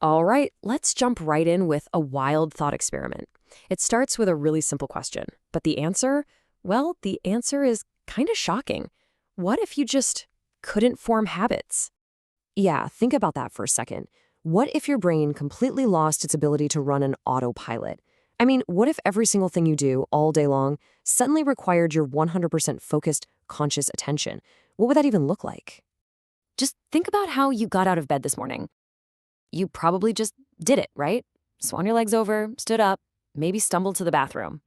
All right, let's jump right in with a wild thought experiment. It starts with a really simple question, but the answer? Well, the answer is kind of shocking. What if you just couldn't form habits? Yeah, think about that for a second. What if your brain completely lost its ability to run an autopilot? I mean, what if every single thing you do all day long suddenly required your 100% focused, conscious attention? What would that even look like? Just think about how you got out of bed this morning. You probably just did it, right? Swan your legs over, stood up, maybe stumbled to the bathroom.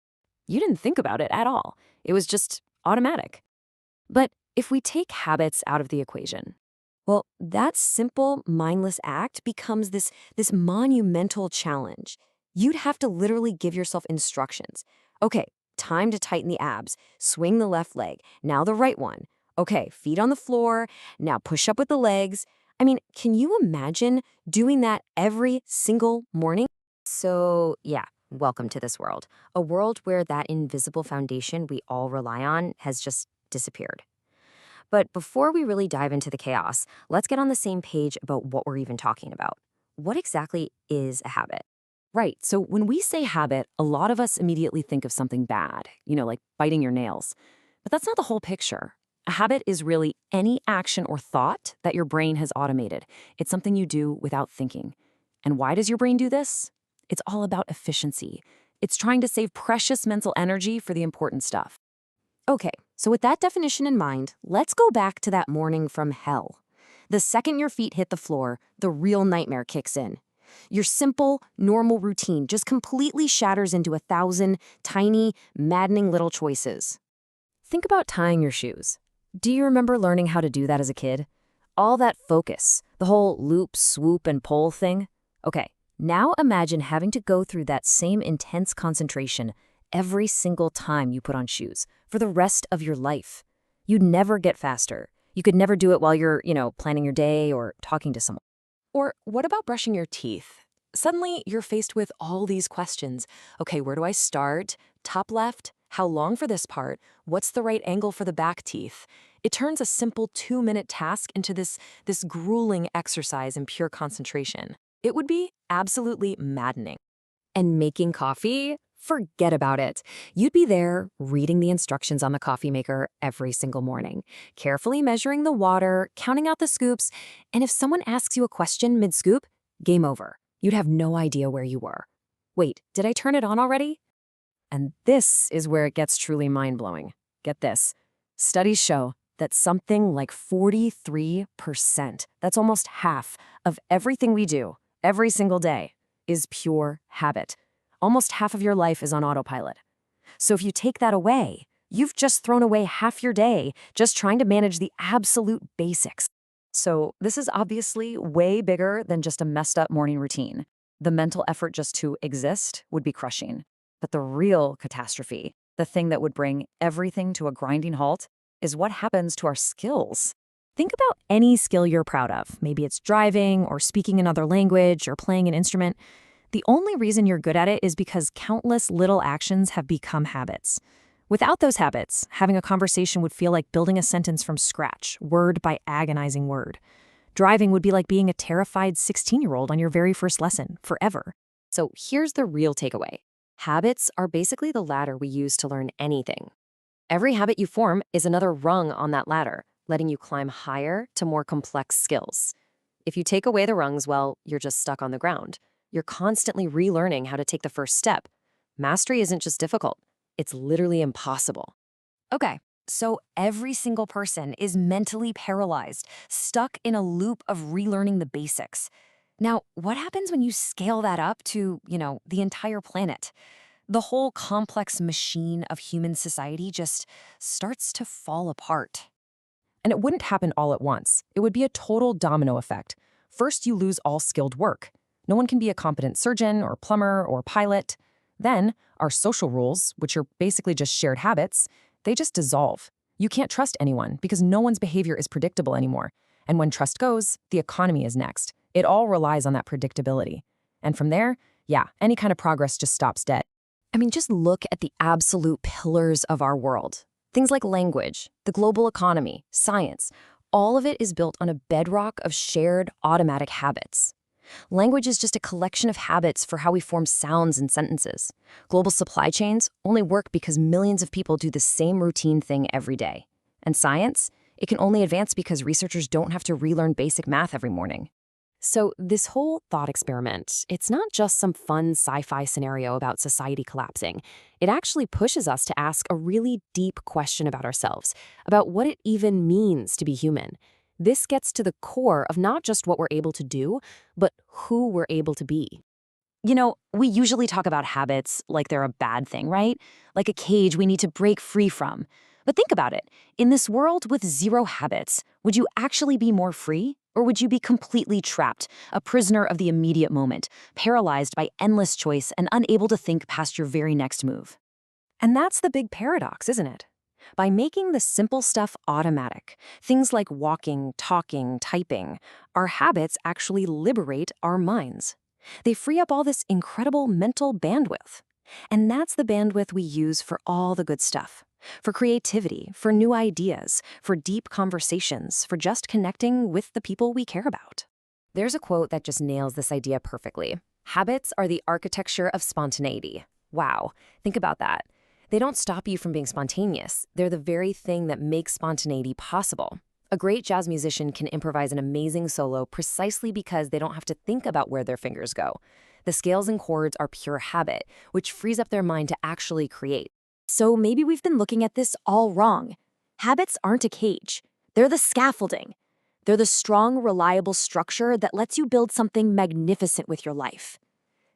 You didn't think about it at all. It was just automatic. But if we take habits out of the equation, well, that simple, mindless act becomes this monumental challenge. You'd have to literally give yourself instructions. Okay, time to tighten the abs. Swing the left leg. Now the right one. Okay, feet on the floor. Now push up with the legs. I mean, can you imagine doing that every single morning? So, yeah, welcome to this world. A world where that invisible foundation we all rely on has just disappeared. But before we really dive into the chaos, let's get on the same page about what we're even talking about. What exactly is a habit? Right, so when we say habit, a lot of us immediately think of something bad, like biting your nails. But that's not the whole picture. A habit is really any action or thought that your brain has automated. It's something you do without thinking. And why does your brain do this? It's all about efficiency. It's trying to save precious mental energy for the important stuff. Okay, so with that definition in mind, let's go back to that morning from hell. The second your feet hit the floor, the real nightmare kicks in. Your simple, normal routine just completely shatters into 1,000 tiny, maddening little choices. Think about tying your shoes. Do you remember learning how to do that as a kid? All that focus, the whole loop, swoop, and pull thing? Okay, now imagine having to go through that same intense concentration every single time you put on shoes for the rest of your life. You'd never get faster. You could never do it while you're, planning your day or talking to someone. Or what about brushing your teeth? Suddenly, you're faced with all these questions. Okay, where do I start? Top left? How long for this part? What's the right angle for the back teeth? It turns a simple 2-minute task into this grueling exercise in pure concentration. It would be absolutely maddening. And making coffee? Forget about it. You'd be there reading the instructions on the coffee maker every single morning, carefully measuring the water, counting out the scoops, and if someone asks you a question mid-scoop, game over. You'd have no idea where you were. Wait, did I turn it on already? And this is where it gets truly mind-blowing. Get this. Studies show that something like 43%, that's almost half of everything we do every single day, is pure habit. Almost half of your life is on autopilot. So if you take that away, you've just thrown away half your day just trying to manage the absolute basics. So this is obviously way bigger than just a messed up morning routine. The mental effort just to exist would be crushing. But the real catastrophe, the thing that would bring everything to a grinding halt, is what happens to our skills. Think about any skill you're proud of. Maybe it's driving or speaking another language or playing an instrument. The only reason you're good at it is because countless little actions have become habits. Without those habits, having a conversation would feel like building a sentence from scratch, word by agonizing word. Driving would be like being a terrified 16-year-old on your very first lesson, forever. So here's the real takeaway. Habits are basically the ladder we use to learn anything. Every habit you form is another rung on that ladder, letting you climb higher to more complex skills. If you take away the rungs, well, you're just stuck on the ground. You're constantly relearning how to take the first step. Mastery isn't just difficult, it's literally impossible. Okay, so every single person is mentally paralyzed, stuck in a loop of relearning the basics. Now, what happens when you scale that up to, the entire planet? The whole complex machine of human society just starts to fall apart. And it wouldn't happen all at once. It would be a total domino effect. First, you lose all skilled work. No one can be a competent surgeon or plumber or pilot. Then, our social rules, which are basically just shared habits, they just dissolve. You can't trust anyone because no one's behavior is predictable anymore. And when trust goes, the economy is next. It all relies on that predictability. And from there, any kind of progress just stops dead. I mean, just look at the absolute pillars of our world. Things like language, the global economy, science, all of it is built on a bedrock of shared automatic habits. Language is just a collection of habits for how we form sounds and sentences. Global supply chains only work because millions of people do the same routine thing every day. And science? It can only advance because researchers don't have to relearn basic math every morning. So this whole thought experiment, it's not just some fun sci-fi scenario about society collapsing. It actually pushes us to ask a really deep question about ourselves, about what it even means to be human. This gets to the core of not just what we're able to do, but who we're able to be. We usually talk about habits like they're a bad thing, right? Like a cage we need to break free from. But think about it. In this world with zero habits, would you actually be more free? Or would you be completely trapped, a prisoner of the immediate moment, paralyzed by endless choice and unable to think past your very next move? And that's the big paradox, isn't it? By making the simple stuff automatic, things like walking, talking, typing, our habits actually liberate our minds. They free up all this incredible mental bandwidth. And that's the bandwidth we use for all the good stuff. For creativity, for new ideas, for deep conversations, for just connecting with the people we care about. There's a quote that just nails this idea perfectly. Habits are the architecture of spontaneity. Wow, think about that. They don't stop you from being spontaneous. They're the very thing that makes spontaneity possible. A great jazz musician can improvise an amazing solo precisely because they don't have to think about where their fingers go. The scales and chords are pure habit, which frees up their mind to actually create. So maybe we've been looking at this all wrong. Habits aren't a cage. They're the scaffolding. They're the strong, reliable structure that lets you build something magnificent with your life.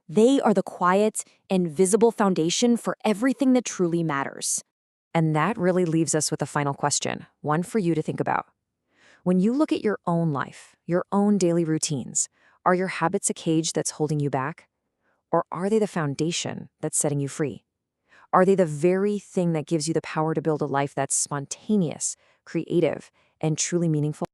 They are the quiet, invisible foundation for everything that truly matters. And that really leaves us with a final question, one for you to think about. When you look at your own life, your own daily routines, are your habits a cage that's holding you back? Or are they the foundation that's setting you free? Are they the very thing that gives you the power to build a life that's spontaneous, creative, and truly meaningful?